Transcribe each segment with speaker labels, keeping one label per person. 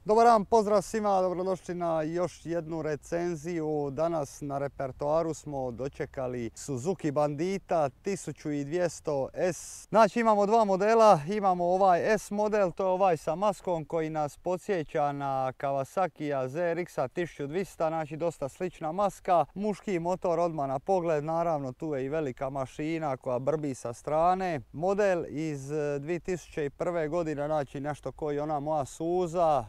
Speaker 1: Dobar dan, pozdrav svima, dobrodošli na još jednu recenziju. Danas na repertoaru smo dočekali Suzuki Bandita 1200S. Znači imamo dva modela, imamo ovaj S model, to je ovaj sa maskom koji nas podsjeća na Kawasaki ZRX 1200, znači dosta slična maska. Muški motor odmah na pogled, naravno tu je i velika mašina koja brbi sa strane. Model iz 2001. godine, znači nešto koji ona moja Suza.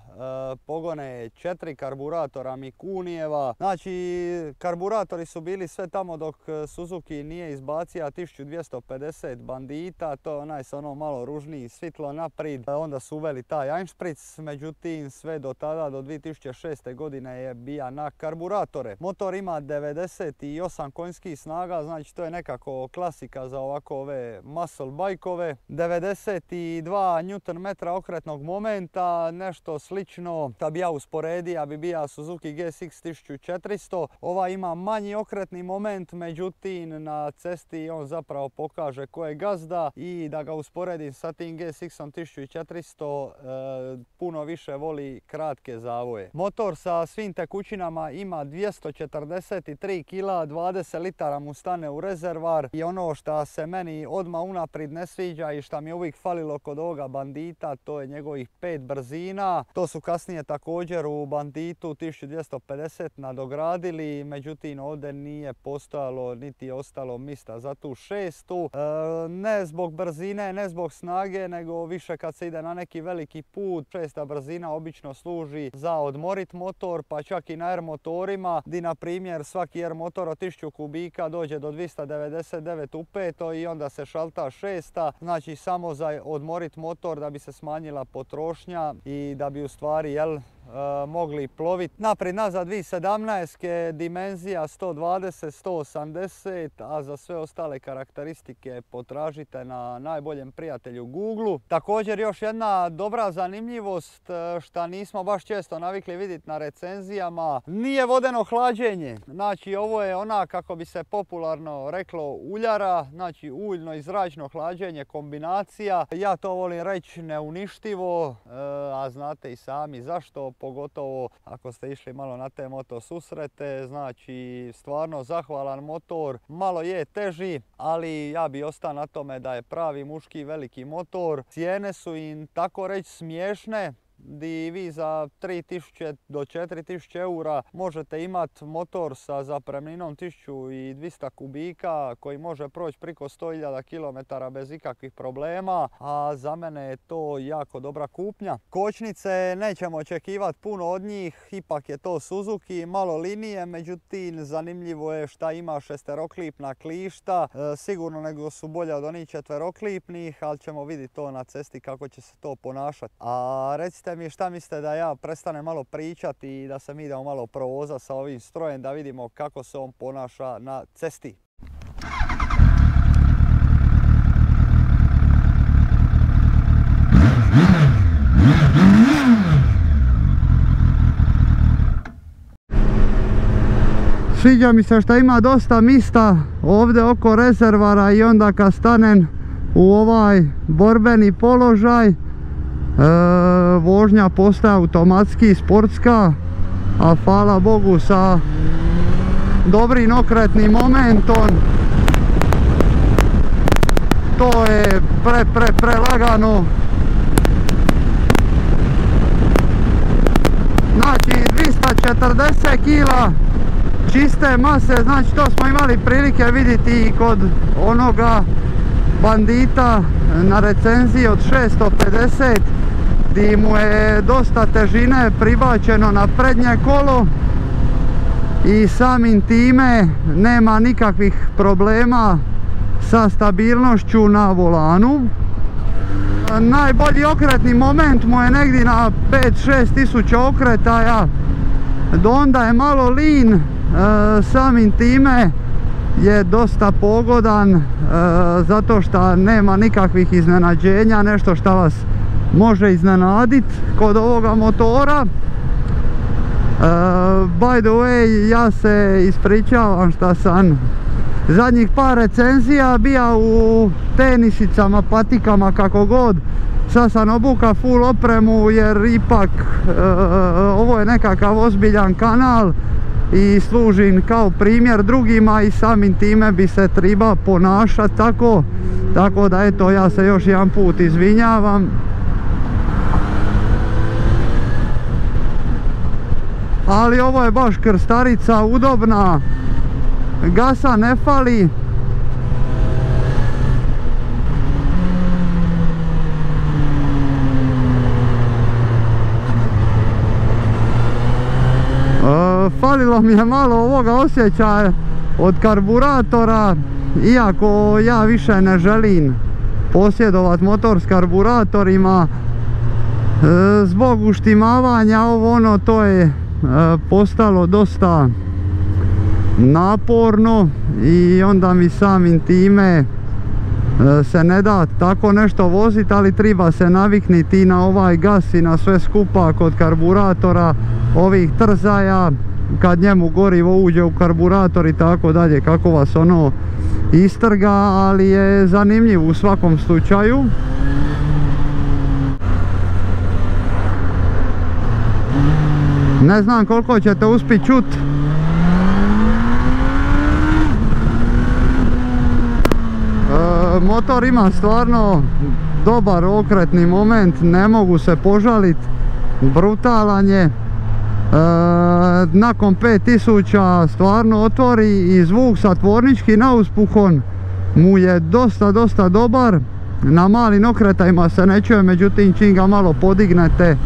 Speaker 1: Pogone je 4 karburatora Mikunijeva. Znači karburatori su bili sve tamo dok Suzuki nije izbacio 1250 Bandita. To je onaj sa ono malo ružniji svitlo naprijed. Onda su uveli taj Einspritz, međutim sve do tada, do 2006. godine je bija na karburatore. Motor ima 98 konjskih snaga, znači to je nekako klasika za ovako ove muscle bajkove. 92 Nm okretnog momenta, nešto slično. Da bi ja usporedio, bi bija Suzuki GSX 1400. Ova ima manji okretni moment, međutim na cesti on zapravo pokaže ko je gazda i da ga usporedim sa tim GSX-om 1400 puno više voli kratke zavoje. Motor sa svim tekućinama ima 243 kg, 20 litara mu stane u rezervar i ono što se meni odmah unaprijed ne sviđa i što mi je uvijek falilo kod ovoga Bandita, to je njegovih 5 brzina. To su kasnije također u Banditu 1250 nadogradili, međutim ovdje nije postojalo niti je ostalo mista za tu šestu. Ne zbog brzine, ne zbog snage, nego više kad se ide na neki veliki put. Šesta brzina obično služi za odmorit motor, pa čak i na R motorima, gdje na primjer svaki R motor od 1000 kubika dođe do 299 upeto i onda se šalta šesta, znači samo za odmorit motor da bi se smanjila potrošnja i da bi u stvari mogli ploviti. Naprijed nazad 2017. dimenzija 120, 180, a za sve ostale karakteristike potražite na najboljem prijatelju Google. Također još jedna dobra zanimljivost što nismo baš često navikli vidjeti na recenzijama, nije vodeno hlađenje. Znači ovo je ona, kako bi se popularno reklo, uljara, znači uljno i zračno hlađenje kombinacija. Ja to volim reći neuništivo, a znate i sami zašto. Pogotovo ako ste išli malo na te moto susrete, znači stvarno zahvalan motor, malo je teži, ali ja bi ostao na tome da je pravi muški veliki motor. Cijene su im tako reći smiješne, di vi za 3000 do 4000 eura možete imati motor sa zapremninom 1200 kubika koji može proći preko 100.000 km bez ikakvih problema, a za mene je to jako dobra kupnja. Kočnice nećemo očekivati puno od njih, ipak je to Suzuki, malo linije, međutim zanimljivo je šta ima šesteroklipna klišta, sigurno nego su bolje od onih četveroklipnih, ali ćemo vidjeti to na cesti kako će se to ponašati. A recite mi šta mislite da ja prestanem malo pričati i da se mi idemo malo provoza sa ovim strojem da vidimo kako se on ponaša na cesti. Sviđa mi se što ima dosta mista ovdje oko rezervara i onda kad stanem u ovaj borbeni položaj, vožnja postaje automatski sportska, a hvala Bogu sa dobrim okretnim momentom. To je prelagano. Znači 240 kg čiste mase, znači to smo imali prilike vidjeti i kod onoga Bandita na recenziji od 650, gdje mu je dosta težine pribačeno na prednje kolo i samim time nema nikakvih problema sa stabilnošću na volanu. Najbolji okretni moment mu je negdje na 5-6 tisuća okretaja, do onda je malo lean, samim time je dosta pogodan zato što nema nikakvih iznenađenja, nešto što vas može iznenaditi kod ovoga motora. By the way, ja se ispričavam što sam zadnjih par recenzija bija u tenisicama, patikama, kako god, Sad sam obuka full opremu jer ipak ovo je nekakav ozbiljan kanal i služim kao primjer drugima i samim time bi se treba ponašati tako. Tako da eto, ja se još jedan put izvinjavam. Ali ovo je baš krstarica udobna, gasa ne fali. Falilo mi je malo ovoga osjećaja od karburatora, iako ja više ne želim posjedovat motor s karburatorima. Zbog uštimavanja ovo ono, to je postalo dosta naporno i onda mi samim time se ne da tako nešto voziti, ali treba se navikniti na ovaj gas i na sve skupa kod karburatora, ovih trzaja, kad njemu gorivo uđe u karburator i tako dalje, kako vas ono istrga, ali je zanimljiv u svakom slučaju. Ne znam koliko ćete uspjeti čut. Motor ima stvarno dobar okretni moment, ne mogu se požaliti, brutalan je. Nakon 5000 stvarno otvori i zvuk sa tvornički nauspuhom mu je dosta dobar. Na malim okretajima se ne čuje, međutim čim ga malo podignete,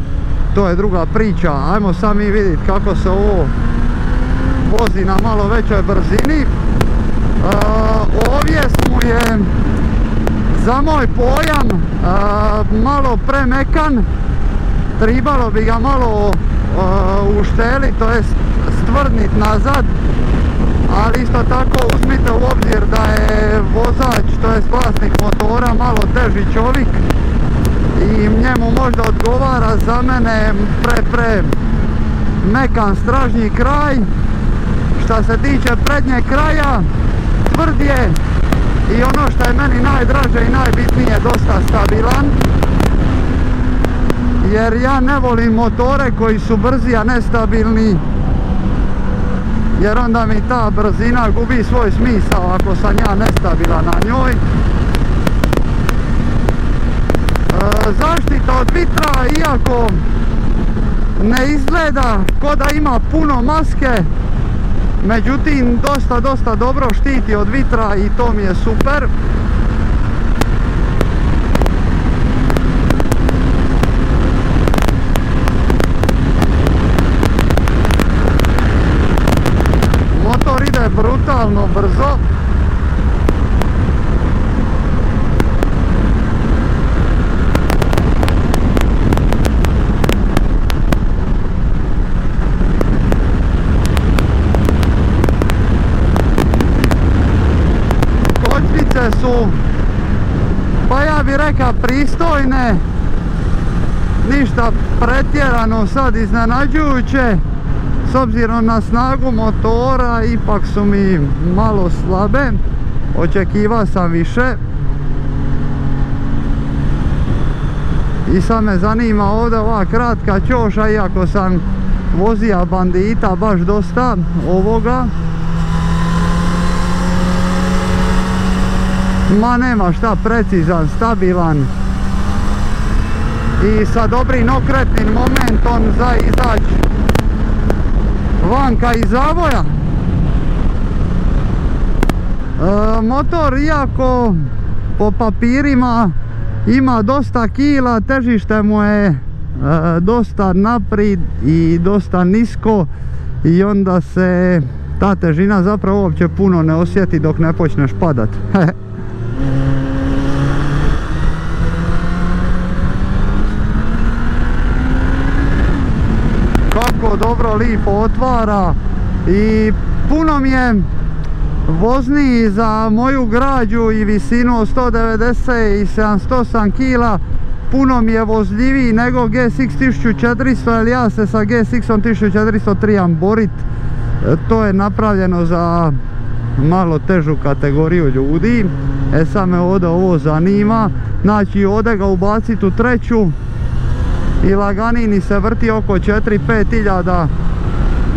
Speaker 1: to je druga priča. Ajmo sad mi vidjeti kako se ovo vozi na malo većoj brzini. Ovjes mu je za moj pojam malo premekan, trebalo bi ga malo ušteli, to je stvrdnit nazad, ali isto tako uzmite u obzir da je vozač, to je vlasnik motora, malo teži čovjek i njemu možda odgovara za mene pre mekan stražnji kraj. Šta se tiče prednjeg kraja, tvrd je i ono što je meni najdraže i najbitnije, dosta stabilan. Jer ja ne volim motore koji su brzi a nestabilni, jer onda mi ta brzina gubi svoj smisao ako sam ja nestabilan na njoj. Zaštita od vitra, iako ne izgleda ko da ima puno maske, međutim dosta dobro štiti od vitra i to mi je super. Motor ide brutalno brzo. Su, pa ja bih rekao, pristojne, ništa pretjerano sad iznenađujuće. S obzirom na snagu motora ipak su mi malo slabe, očekivao sam više. I sad me zanima ovdje ova kratka čoša, iako sam vozija Bandita baš dosta ovoga. Ma nema šta, precizan, stabilan i sa dobrim okretnim momentom za izaći vanka iz zavoja. Motor, iako po papirima ima dosta kila, težište mu je dosta naprijed i dosta nisko i onda se ta težina zapravo uopće puno ne osjeti dok ne počneš padat. Kako dobro, lipo otvara i puno mi je vozniji za moju građu i visinu od 190 i 78 kg. Puno mi je vozljiviji nego GSX 1400, jer ja se sa GSX-om 1400 trebam borit. To je napravljeno za malo težu kategoriju ljudi. Sad me ovdje ovo zanima. Znači ovdje ga ubaciti u treću i laganini se vrti oko 4-5 hiljada.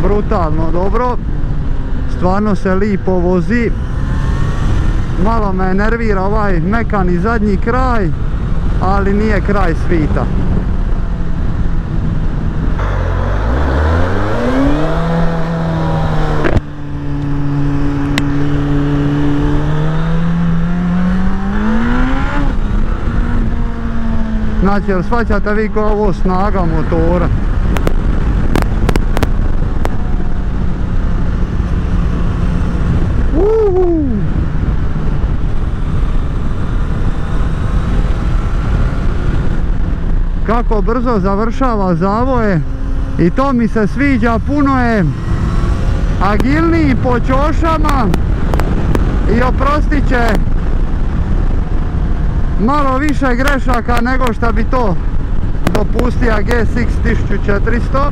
Speaker 1: Brutalno dobro, stvarno se lipo vozi. Malo me nervira ovaj mekani zadnji kraj, ali nije kraj svita. Znači, jel shvaćate vi ko ovo snaga motora? Kako brzo završava zavoje i to mi se sviđa, puno je agilniji po čošama i oprostit će malo više grešaka nego što bi to dopustio GSX 1400.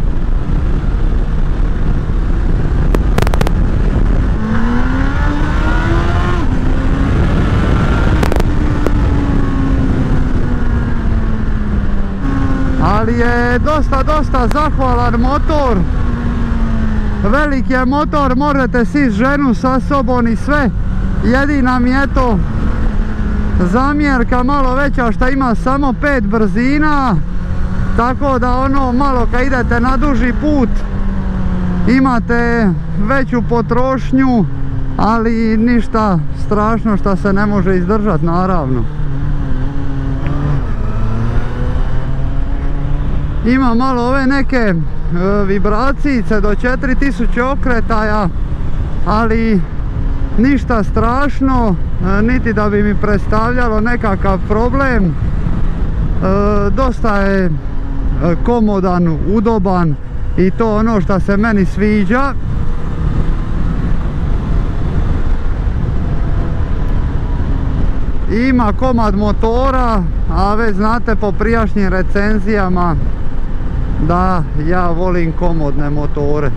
Speaker 1: Ali je dosta zahvalan motor. Velik je motor, možete si ženu sa sobom i sve. Jedina mi je to zamjerka malo veća što ima samo 5 brzina. Tako da ono malo kad idete na duži put imate veću potrošnju, ali ništa strašno što se ne može izdržati naravno. Ima malo ove neke vibracijice do 4000 okretaja, ali ništa strašno, niti da bi mi predstavljalo nekakav problem. Dosta je komodan, udoban i to ono što se meni sviđa. Ima komad motora, a već znate po prijašnjim recenzijama da ja volim komodne motore.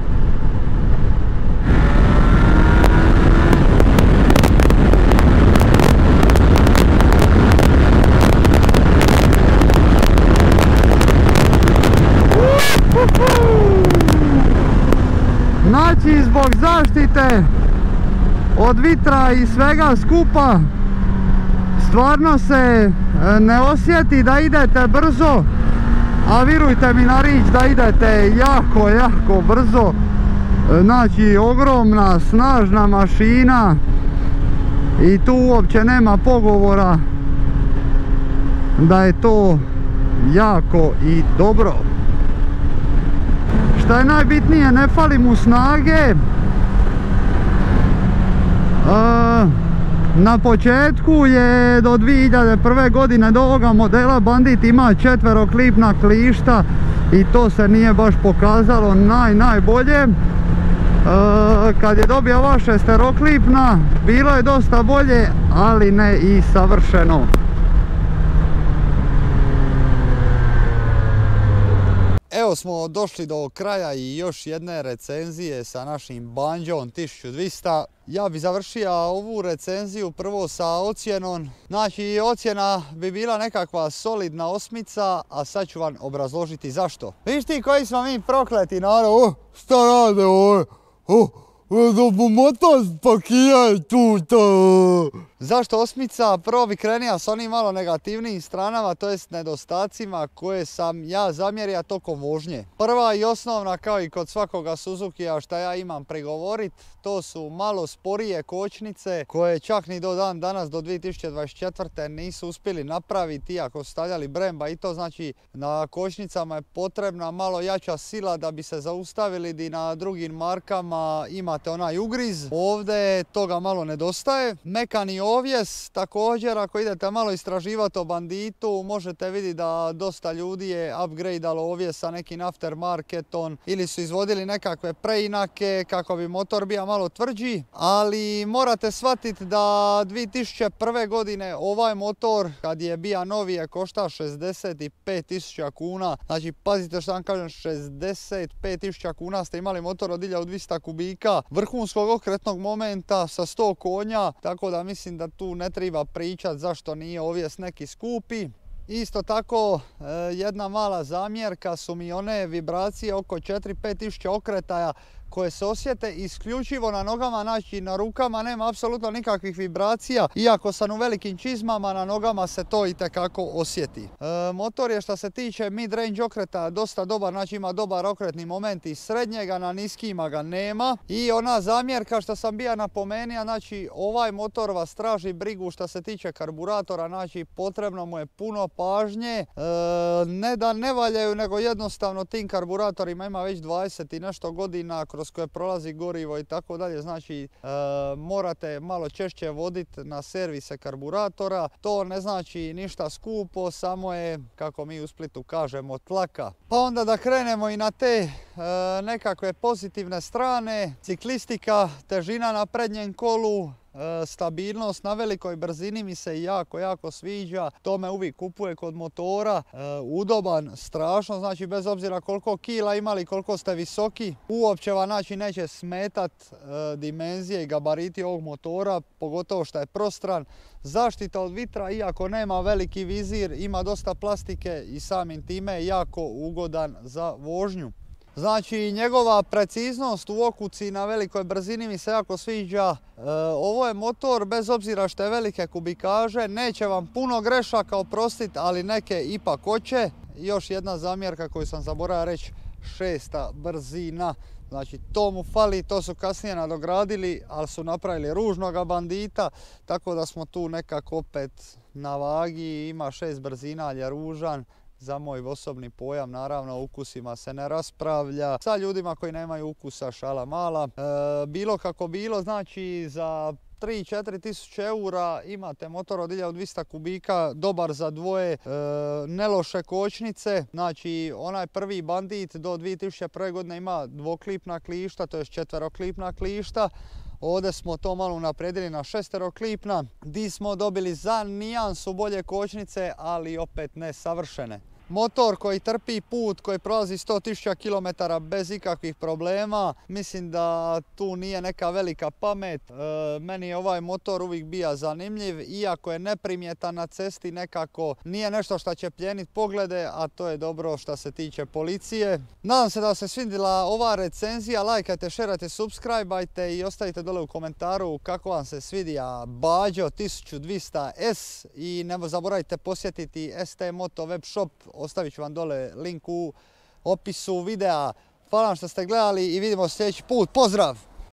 Speaker 1: Znači zbog zaštite od vitra i svega skupa stvarno se ne osjeti da idete brzo, a vjerujte mi na riječ da idete jako brzo. Znači ogromna snažna mašina i tu uopće nema pogovora da je to jako i dobro. Šta je najbitnije, ne fali mu snage. Na početku je do 2001. godine do ovoga modela Bandit ima 4-klipna klišta i to se nije baš pokazalo najbolje. Kad je dobio ova 6-klipna bilo je dosta bolje, ali ne i savršeno. Evo smo došli do kraja i još jedne recenzije sa našim Banjom 1200. Ja bi završio ovu recenziju prvo sa ocjenom. Znači ocjena bi bila nekakva solidna 8, a sad ću vam obrazložiti zašto. Viš ti koji smo mi prokleti narod, šta rade ovo? Motor spakijaj tu. Zašto 8? Prvo bi krenija s onim malo negativnijim stranama, to jest nedostacima koje sam ja zamjerio tokom vožnje. Prva i osnovna, kao i kod svakoga Suzukija šta ja imam prigovorit, to su malo sporije kočnice koje čak ni do dan danas, do 2024. nisu uspjeli napraviti iako su stavljali Bremba i to znači na kočnicama je potrebna malo jača sila da bi se zaustavili, di na drugim markama imate onaj ugriz. Ovdje toga malo nedostaje. Mekani ovjes, također ako idete malo istraživati o Banditu, možete vidjeti da dosta ljudi je upgradealo ovjes sa nekim aftermarketom ili su izvodili nekakve preinake kako bi motor bio malo tvrđi, ali morate shvatiti da 2001. godine ovaj motor kad je bio novi je košta 65.000 kuna. Znači pazite što vam kažem, 65.000 kuna ste imali motor od 1200 kubika, vrhunskog okretnog momenta sa 100 konja, tako da mislim da tu ne treba pričati zašto nije ovjes neki skupi. Isto tako, jedna mala zamjerka su mi one vibracije oko 4-5 tisuća okretaja koje se osjete isključivo na nogama, znači na rukama nema apsolutno nikakvih vibracija. Iako sam u velikim čizmama, na nogama se to itekako osjeti. Motor je što se tiče mid-range okreta dosta dobar, znači ima dobar okretni moment iz srednjega, na niskima ga nema. I ona zamjerka što sam bio napomenuo, znači ovaj motor vas traži brigu što se tiče karburatora, znači potrebno mu je puno pažnje. Ne da ne valjaju, nego jednostavno tim karburatorima ima već 20 i nešto godina kroz koje prolazi gorivo i tako dalje, znači morate malo češće voditi na servise karburatora. To ne znači ništa skupo, samo je, kako mi u Splitu kažemo, tlaka. Pa onda da krenemo i na te nekakve pozitivne strane. Ciklistika, težina na prednjem kolu, stabilnost na velikoj brzini mi se jako sviđa. To me uvijek kupuje kod motora. Udoban, strašno, znači bez obzira koliko kila imali, koliko ste visoki, uopće vam znači neće smetat dimenzije i gabariti ovog motora, pogotovo što je prostran. Zaštita od vitra, iako nema veliki vizir, ima dosta plastike i samim time je jako ugodan za vožnju. Znači njegova preciznost u okuci na velikoj brzini mi se jako sviđa. Ovo je motor, bez obzira što je velike kubikaže, neće vam puno grešaka oprostiti, ali neke ipak hoće. Još jedna zamjerka koju sam zaboravio reći, 6. brzina. Znači to mu fali, to su kasnije nadogradili, ali su napravili ružnoga bandita, tako da smo tu nekako opet na vagi. Ima 6 brzina, ali je ružan. Za moj osobni pojam, naravno, o ukusima se ne raspravlja. Sa ljudima koji nemaju ukusa, šala mala. Bilo kako bilo, znači za 3-4 tisuće eura imate motor od 1200 kubika, dobar za dvoje, neloše kočnice. Znači onaj prvi bandit do 2001. godine ima dvoklipna klišta, to je 4-klipna klišta. Ovdje smo to malo unaprijedili na 6-klipna, di smo dobili za nijansu bolje kočnice, ali opet ne savršene. Motor koji trpi put, koji prolazi 100.000 km bez ikakvih problema. Mislim da tu nije neka velika pamet. Meni je ovaj motor uvijek bio zanimljiv, iako je neprimjetan na cesti, nekako nije nešto što će plijeniti poglede, a to je dobro što se tiče policije. Nadam se da se svidjela ova recenzija, lajkajte, šerajte, subscribeajte i ostavite dole u komentaru kako vam se svidija Bađo 1200S i ne zaboravite posjetiti ST Moto web shop. Ostavit ću vam dole link u opisu videa. Hvala vam što ste gledali i vidimo se sljedeći put. Pozdrav!